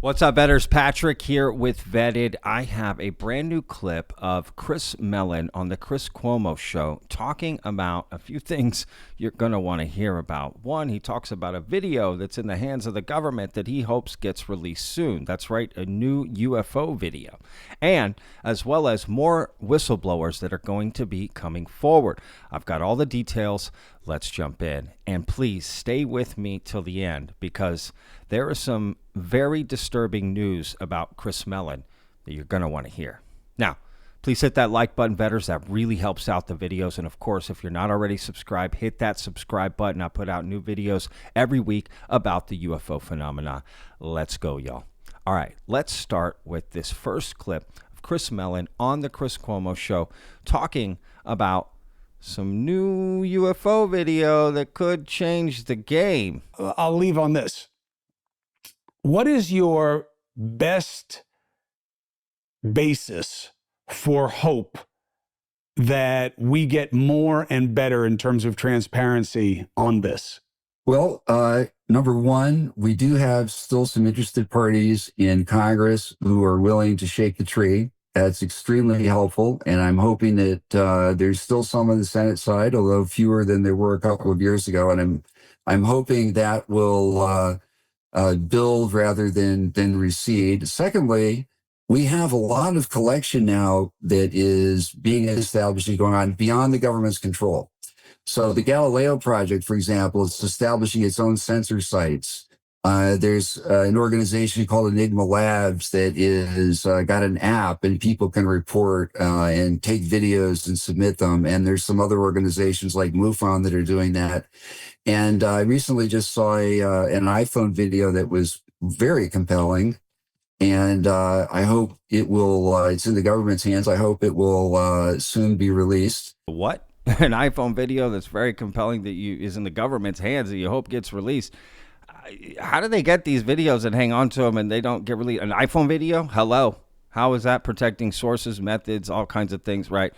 What's up, Vetters? Patrick here with Vetted. I have a brand new clip of Chris Mellon on the Chris Cuomo show talking about a few things you're going to want to hear about. One, he talks about a video that's in the hands of the government that he hopes gets released soon. That's right, a new UFO video. And as well as more whistleblowers that are going to be coming forward. I've got all the details. Let's jump in. And please stay with me till the end because there is some very disturbing news about Chris Mellon that you're going to want to hear. Now, please hit that like button, Vetters. That really helps out the videos. And of course, if you're not already subscribed, hit that subscribe button. I put out new videos every week about the UFO phenomena. Let's go, y'all. All right, let's start with this first clip of Chris Mellon on the Chris Cuomo show talking about some new UFO video that could change the game. I'll leave on this. What is your best basis for hope that we get more and better in terms of transparency on this? Well, number one, we do have still some interested parties in Congress who are willing to shake the tree. That's extremely helpful, and I'm hoping that there's still some on the Senate side, although fewer than there were a couple of years ago. And I'm hoping that will build rather than recede. Secondly, we have a lot of collection now that is being established and going on beyond the government's control. So the Galileo Project, for example, is establishing its own sensor sites. There's an organization called Enigma Labs that is got an app and people can report and take videos and submit them. And there's some other organizations like MUFON that are doing that. And I recently just saw an iPhone video that was very compelling. And I hope it will, it's in the government's hands. I hope it will soon be released. What? An iPhone video that's very compelling that is in the government's hands that you hope gets released. How do they get these videos and hang on to them and they don't get released? An iPhone video? Hello. How is that protecting sources, methods, all kinds of things, right?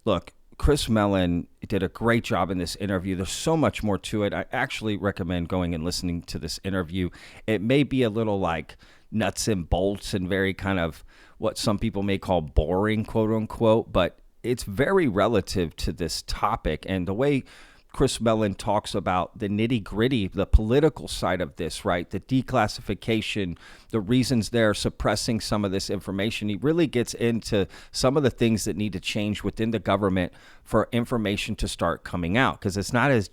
Look, Chris Mellon did a great job in this interview. There's so much more to it. I actually recommend going and listening to this interview. It may be a little like nuts and bolts and very kind of what some people may call boring, quote unquote, but it's very relative to this topic. And the way Chris Mellon talks about the nitty gritty, the political side of this, right? The declassification, the reasons they're suppressing some of this information. He really gets into some of the things that need to change within the government for information to start coming out. Because it's not as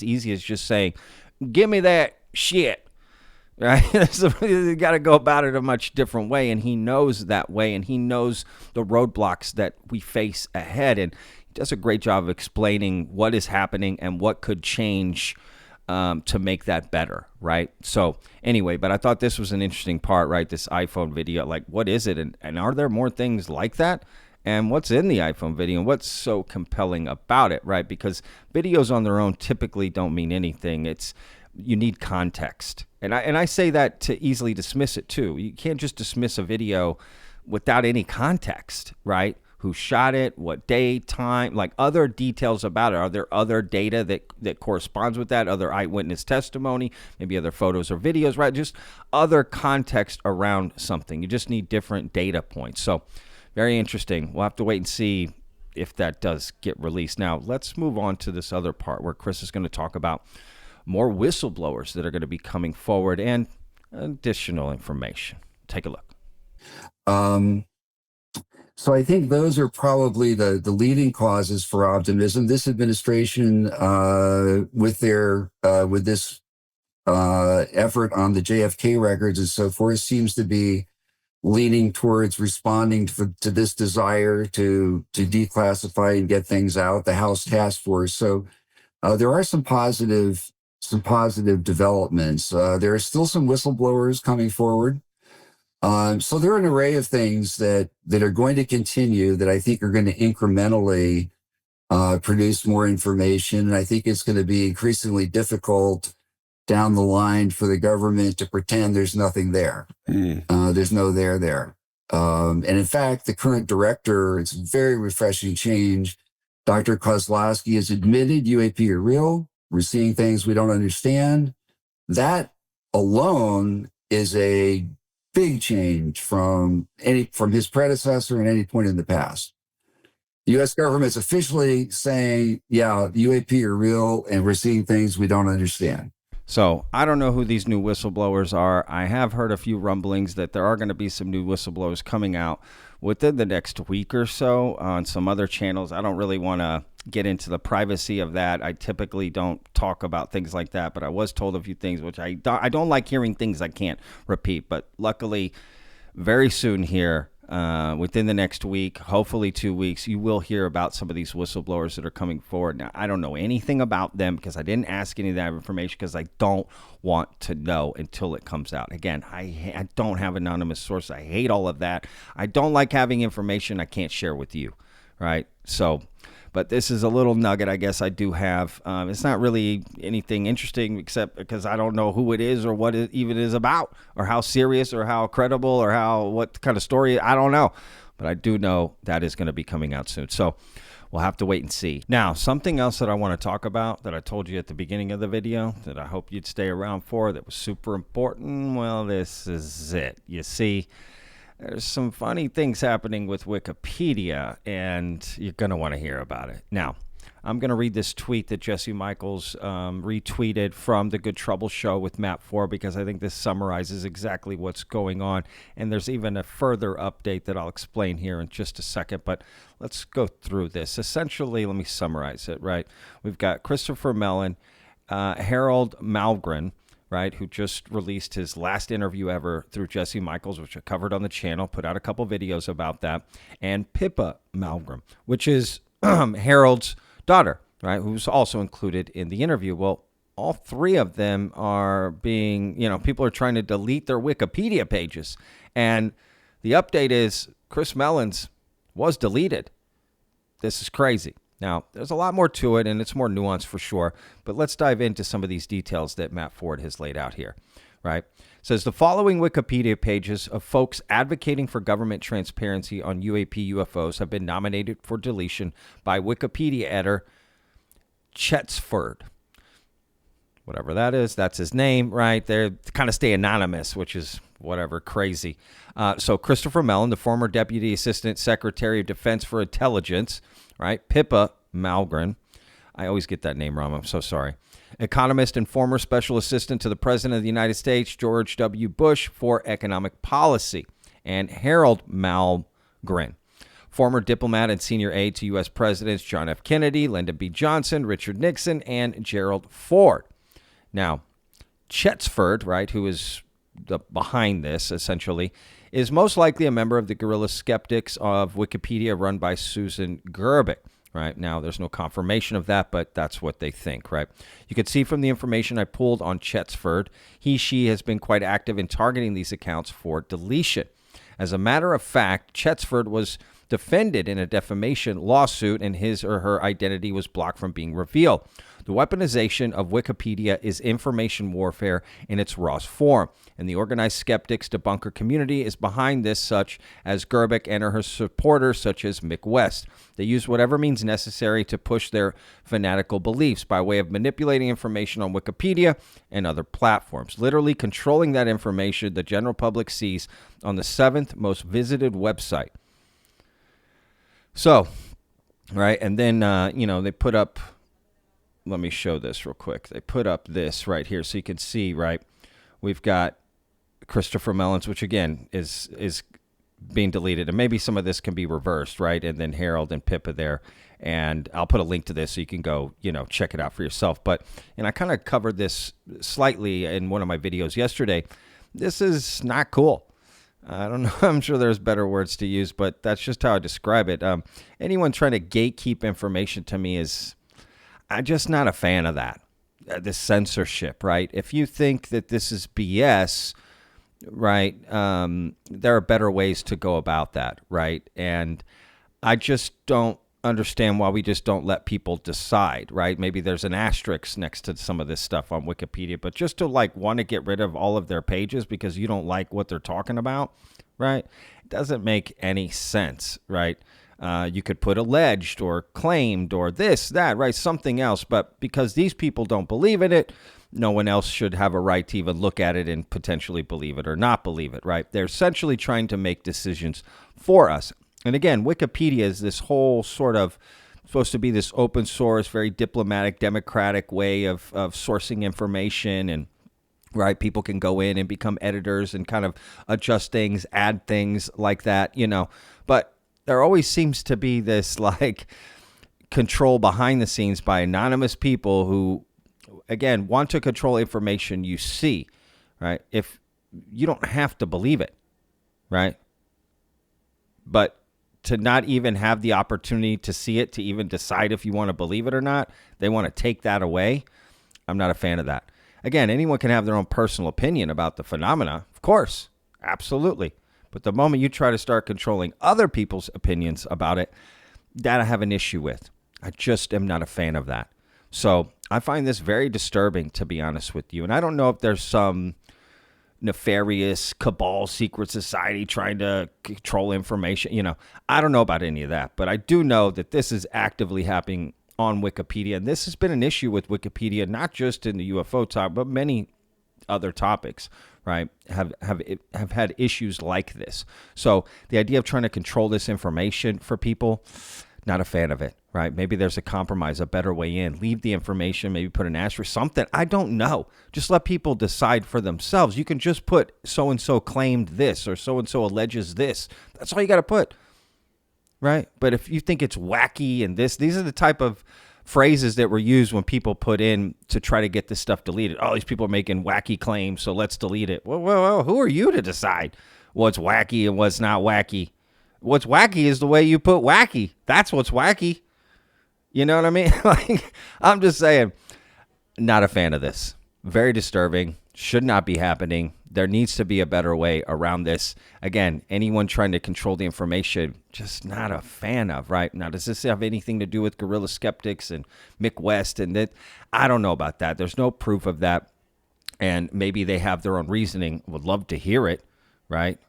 easy as just saying, give me that shit. Right? So you got to go about it a much different way. And he knows that way. And he knows the roadblocks that we face ahead. And he does a great job of explaining what is happening and what could change to make that better. Right. So anyway, but I thought this was an interesting part, right? This iPhone video, like, what is it? And are there more things like that? And what's in the iPhone video and what's so compelling about it, right? Because videos on their own typically don't mean anything. You need context. And I say that to easily dismiss it too. You can't just dismiss a video without any context, right? Who shot it, what day, time, like other details about it. Are there other data that corresponds with that? Other eyewitness testimony, maybe other photos or videos, right? Just other context around something. You just need different data points. So very interesting. We'll have to wait and see if that does get released. Now, let's move on to this other part where Chris is going to talk about more whistleblowers that are going to be coming forward and additional information. Take a look. So I think those are probably the leading causes for optimism. This administration, with this effort on the JFK records and so forth, seems to be leaning towards responding to this desire to declassify and get things out. The House Task Force. So there are some positive developments. There are still some whistleblowers coming forward. So there are an array of things that are going to continue that I think are going to incrementally produce more information. And I think it's going to be increasingly difficult down the line for the government to pretend there's nothing there. There's no there. And in fact, the current director, it's a very refreshing change. Dr. Kozlowski has admitted UAP are real. We're seeing things we don't understand. That alone is a big change from his predecessor and any point in the past. The U.S. government's officially saying, yeah, UAP are real, and we're seeing things we don't understand. So I don't know who these new whistleblowers are. I have heard a few rumblings that there are going to be some new whistleblowers coming out within the next week or so on some other channels. I don't really want to get into the privacy of that. I typically don't talk about things like that, but I was told a few things, which I don't like hearing things I can't repeat. But luckily, very soon here, within the next week, hopefully 2 weeks, you will hear about some of these whistleblowers that are coming forward. Now, I don't know anything about them because I didn't ask any of that information because I don't want to know until it comes out. Again, I don't have anonymous source. I hate all of that. I don't like having information I can't share with you, right? So, but this is a little nugget I guess I do have. It's not really anything interesting except because I don't know who it is or what it even is about or how serious or how credible or what kind of story. I don't know. But I do know that is going to be coming out soon. So we'll have to wait and see. Now, something else that I want to talk about that I told you at the beginning of the video that I hope you'd stay around for that was super important. Well, this is it. You see, there's some funny things happening with Wikipedia, and you're going to want to hear about it. Now, I'm going to read this tweet that Jesse Michaels retweeted from The Good Trouble Show with Matt Ford because I think this summarizes exactly what's going on. And there's even a further update that I'll explain here in just a second. But let's go through this. Essentially, let me summarize it, right? We've got Christopher Mellon, Harold Malmgren, right, who just released his last interview ever through Jesse Michaels, which I covered on the channel, put out a couple videos about that, and Pippa Malmgren, which is Harold's daughter, right, who's also included in the interview. Well, all three of them are being, people are trying to delete their Wikipedia pages. And the update is Chris Mellon's was deleted. This is crazy. Now, there's a lot more to it, and it's more nuanced for sure, but let's dive into some of these details that Matt Ford has laid out here, right? It says the following Wikipedia pages of folks advocating for government transparency on UAP UFOs have been nominated for deletion by Wikipedia editor Chetsford. Whatever that is, that's his name, right? They kind of stay anonymous, which is whatever, crazy. So Christopher Mellon, the former Deputy Assistant Secretary of Defense for Intelligence, right? Pippa Malmgren. I always get that name wrong. I'm so sorry. Economist and former Special Assistant to the President of the United States, George W. Bush, for Economic Policy. And Harold Malmgren, former diplomat and senior aide to U.S. Presidents John F. Kennedy, Lyndon B. Johnson, Richard Nixon, and Gerald Ford. Now, Chetsford, right, who is behind this, essentially, is most likely a member of the guerrilla skeptics of Wikipedia run by Susan Gerbic. Right now, there's no confirmation of that, but that's what they think, right? You can see from the information I pulled on Chetsford, she has been quite active in targeting these accounts for deletion. As a matter of fact, Chetsford was defended in a defamation lawsuit, and his or her identity was blocked from being revealed. The weaponization of Wikipedia is information warfare in its rawest form, and the organized skeptics debunker community is behind this, such as Gerbic and her supporters, such as Mick West. They use whatever means necessary to push their fanatical beliefs by way of manipulating information on Wikipedia and other platforms, literally controlling that information the general public sees on the 7th most visited website. So, right, and then, they put up, let me show this real quick. They put up this right here so you can see, right, we've got Christopher Mellon's, which again is being deleted, and maybe some of this can be reversed, right, and then Harold and Pippa there, and I'll put a link to this so you can go, check it out for yourself. But, and I kind of covered this slightly in one of my videos yesterday. This is not cool. I don't know. I'm sure there's better words to use, but that's just how I describe it. Anyone trying to gatekeep information to me I'm just not a fan of that. This censorship, right? If you think that this is BS, right, there are better ways to go about that, right? And I just don't understand why we just don't let people decide, right? Maybe there's an asterisk next to some of this stuff on Wikipedia, but just to want to get rid of all of their pages because you don't like what they're talking about, right? It doesn't make any sense, right? You could put alleged or claimed or this, that, right? Something else, but because these people don't believe in it, no one else should have a right to even look at it and potentially believe it or not believe it, right? They're essentially trying to make decisions for us. And again, Wikipedia is this whole sort of supposed to be this open source, very diplomatic, democratic way of sourcing information, and right, people can go in and become editors and kind of adjust things, add things like that, But there always seems to be this like control behind the scenes by anonymous people who, again, want to control information you see, right? If you don't have to believe it, right? But to not even have the opportunity to see it, to even decide if you want to believe it or not, they want to take that away. I'm not a fan of that. Again, anyone can have their own personal opinion about the phenomena, of course, absolutely. But the moment you try to start controlling other people's opinions about it, that I have an issue with. I just am not a fan of that. So I find this very disturbing, to be honest with you. And I don't know if there's some nefarious cabal, secret society trying to control information. I don't know about any of that, but I do know that this is actively happening on Wikipedia. And this has been an issue with Wikipedia, not just in the UFO topic, but many other topics, right, have had issues like this. So the idea of trying to control this information for people, not a fan of it, right? Maybe there's a compromise, a better way in. Leave the information, maybe put an asterisk, something. I don't know. Just let people decide for themselves. You can just put so-and-so claimed this or so-and-so alleges this. That's all you got to put, right? But if you think it's wacky and these are the type of phrases that were used when people put in to try to get this stuff deleted. Oh, these people are making wacky claims, so let's delete it. Well, who are you to decide what's wacky and what's not wacky? What's wacky is the way you put wacky. That's what's wacky. You know what I mean? Like, I'm just saying, not a fan of this. Very disturbing. Should not be happening. There needs to be a better way around this. Again, anyone trying to control the information, just not a fan of, right? Now, does this have anything to do with guerrilla skeptics and Mick West and that? I don't know about that. There's no proof of that. And maybe they have their own reasoning. Would love to hear it, right?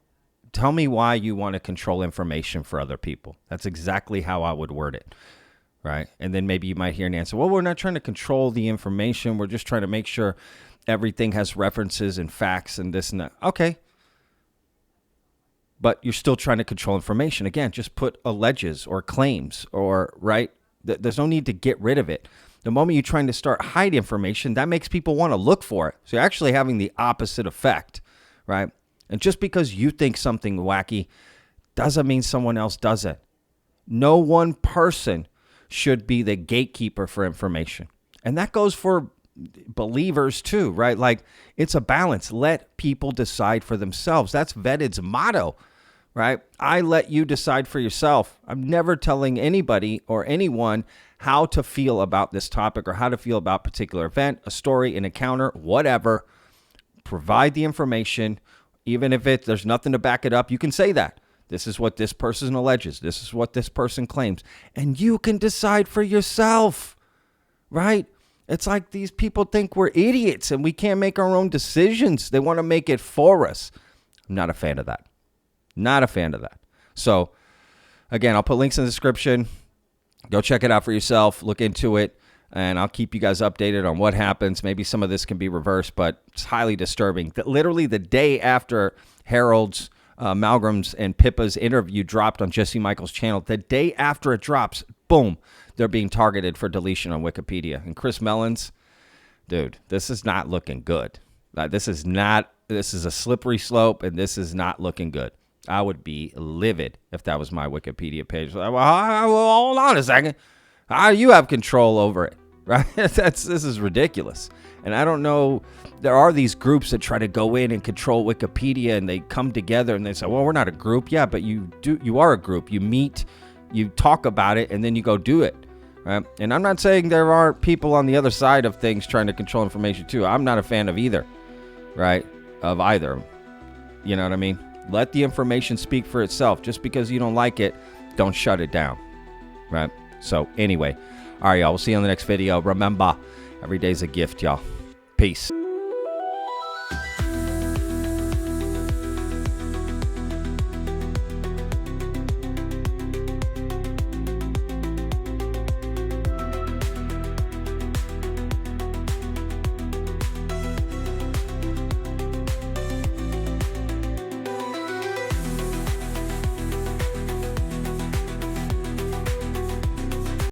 Tell me why you want to control information for other people. That's exactly how I would word it, right? And then maybe you might hear an answer. Well, we're not trying to control the information. We're just trying to make sure everything has references and facts and this and that. Okay. But you're still trying to control information. Again, just put alleges or claims or, right? There's no need to get rid of it. The moment you're trying to start hide information, that makes people want to look for it. So you're actually having the opposite effect, right? And just because you think something wacky doesn't mean someone else doesn't. No one person should be the gatekeeper for information. And that goes for believers too, right? Like, it's a balance. Let people decide for themselves. That's Veted's motto, right? I let you decide for yourself. I'm never telling anybody or anyone how to feel about this topic or how to feel about a particular event, a story, an encounter, whatever. Provide the information. Even if there's nothing to back it up, you can say that. This is what this person alleges. This is what this person claims. And you can decide for yourself, right? It's like these people think we're idiots and we can't make our own decisions. They want to make it for us. I'm not a fan of that. Not a fan of that. So, again, I'll put links in the description. Go check it out for yourself. Look into it. And I'll keep you guys updated on what happens. Maybe some of this can be reversed, but it's highly disturbing. Literally the day after Harold's, Malgram's, and Pippa's interview dropped on Jesse Michael's channel, the day after it drops, boom, they're being targeted for deletion on Wikipedia. And Chris Mellon's, dude, this is not looking good. This is a slippery slope, and this is not looking good. I would be livid if that was my Wikipedia page. Well, hold on a second. How do you have control over it? Right? This is ridiculous. And I don't know, there are these groups that try to go in and control Wikipedia, and they come together and they say, well, we're not a group. Yeah, but you are a group. You meet, you talk about it, and then you go do it. Right? And I'm not saying there aren't people on the other side of things trying to control information too. I'm not a fan of either, right? Of either. You know what I mean? Let the information speak for itself. Just because you don't like it, don't shut it down. Right? So anyway, all right, y'all. We'll see you on the next video. Remember, every day's a gift, y'all. Peace.